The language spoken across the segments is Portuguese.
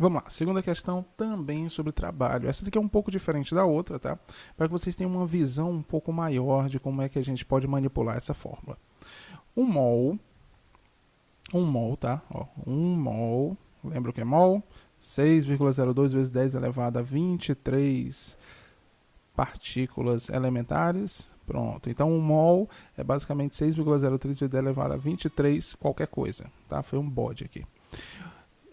Vamos lá, segunda questão também sobre trabalho. Essa daqui é um pouco diferente da outra, tá? Para que vocês tenham uma visão um pouco maior de como é que a gente pode manipular essa fórmula. Um mol, tá? Ó, um mol, lembra o que é mol? 6,02 vezes 10 elevado a 23 partículas elementares. Pronto, então um mol é basicamente 6,03 vezes 10 elevado a 23 qualquer coisa, tá? Foi um bode aqui.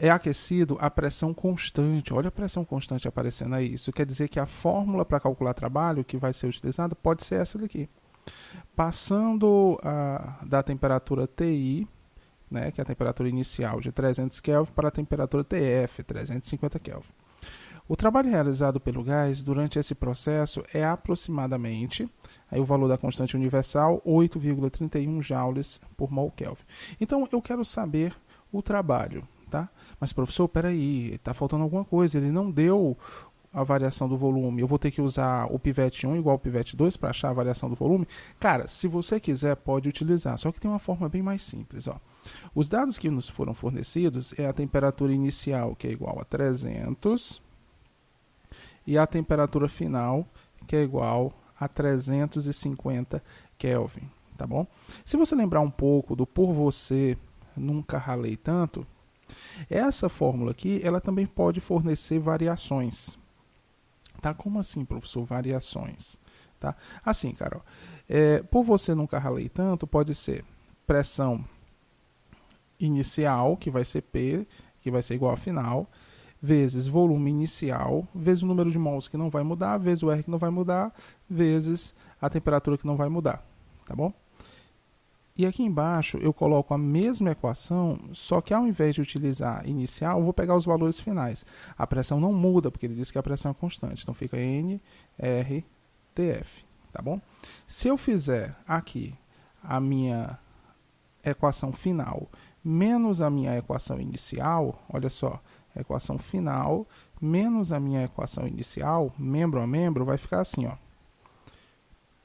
É aquecido a pressão constante. Olha a pressão constante aparecendo aí. Isso quer dizer que a fórmula para calcular trabalho que vai ser utilizada pode ser essa daqui. Passando da temperatura TI, né, que é a temperatura inicial de 300 Kelvin, para a temperatura TF, 350 Kelvin. O trabalho realizado pelo gás durante esse processo é aproximadamente, aí o valor da constante universal, 8,31 joules por mol Kelvin. Então, eu quero saber o trabalho, tá? Mas, professor, peraí, está faltando alguma coisa, ele não deu a variação do volume, eu vou ter que usar o pivete 1 igual ao pivete 2 para achar a variação do volume? Cara, se você quiser, pode utilizar, só que tem uma forma bem mais simples, ó. Os dados que nos foram fornecidos é a temperatura inicial, que é igual a 300, e a temperatura final, que é igual a 350 Kelvin, tá bom? Se você lembrar um pouco do por você nunca ralei tanto, essa fórmula aqui, ela também pode fornecer variações. Tá? Como assim, professor? Variações. Tá? Assim, cara, por você nunca ralei tanto, pode ser pressão inicial, que vai ser P, que vai ser igual a final, vezes volume inicial, vezes o número de mols que não vai mudar, vezes o R que não vai mudar, vezes a temperatura que não vai mudar, tá bom? E aqui embaixo eu coloco a mesma equação, só que ao invés de utilizar inicial, eu vou pegar os valores finais. A pressão não muda, porque ele diz que a pressão é constante, então fica N, R, TF, tá bom? Se eu fizer aqui a minha equação final menos a minha equação inicial, olha só, equação final menos a minha equação inicial, membro a membro, vai ficar assim, ó.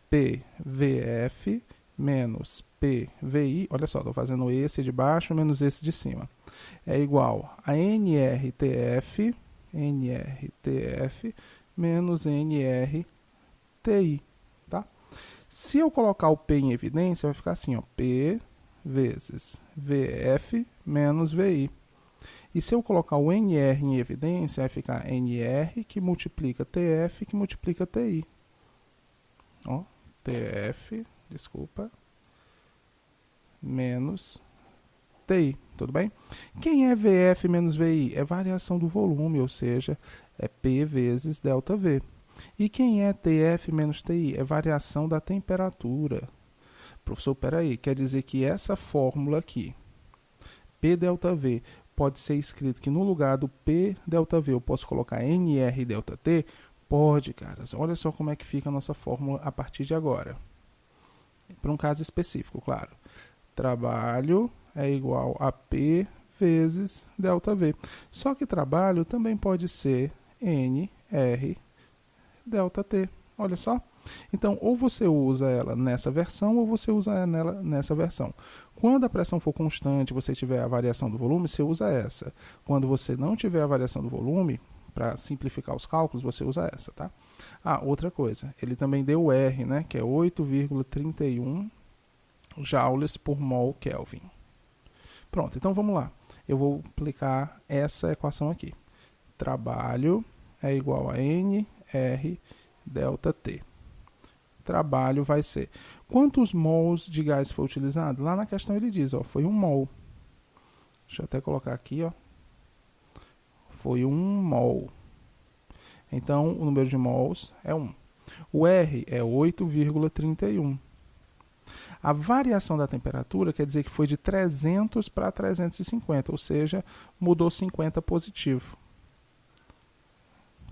PVF menos PVI, olha só, estou fazendo esse de baixo menos esse de cima, é igual a NRTF menos NRTI, tá? Se eu colocar o P em evidência, vai ficar assim, ó, P vezes VF menos VI. E se eu colocar o NR em evidência, vai ficar NR que multiplica TF que multiplica TI. Ó, TF, desculpa, menos TI, tudo bem? Quem é VF menos VI? É variação do volume, ou seja, é P vezes ΔV. E quem é TF menos TI? É variação da temperatura. Professor, peraí, quer dizer que essa fórmula aqui, P ΔV, pode ser escrito que no lugar do P ΔV eu posso colocar NR ΔT? Pode, caras. Olha só como é que fica a nossa fórmula a partir de agora. Para um caso específico, claro. Trabalho é igual a P vezes ΔV. Só que trabalho também pode ser NR ΔT. Olha só. Então, ou você usa ela nessa versão, ou você usa ela nessa versão. Quando a pressão for constante, você tiver a variação do volume, você usa essa. Quando você não tiver a variação do volume, para simplificar os cálculos, você usa essa, tá? Ah, outra coisa, ele também deu o R, né, que é 8,31 joules por mol Kelvin. Pronto, então vamos lá. Eu vou aplicar essa equação aqui. Trabalho é igual a NR ΔT. Trabalho vai ser quantos mols de gás foi utilizado? Lá na questão ele diz, ó, foi 1 mol. Deixa eu até colocar aqui, ó. Foi 1 mol. Então, o número de mols é 1. O R é 8,31. A variação da temperatura quer dizer que foi de 300 para 350, ou seja, mudou 50 positivo.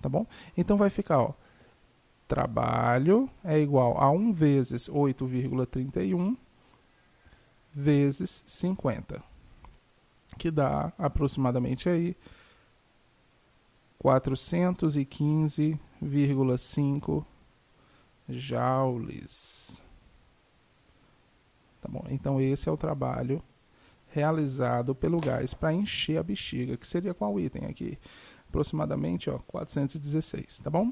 Tá bom? Então, vai ficar, ó. Trabalho é igual a 1 vezes 8,31 vezes 50, que dá aproximadamente aí 415,5 joules. Tá bom? Então, esse é o trabalho realizado pelo gás para encher a bexiga, que seria qual item aqui? Aproximadamente, ó, 416, tá bom?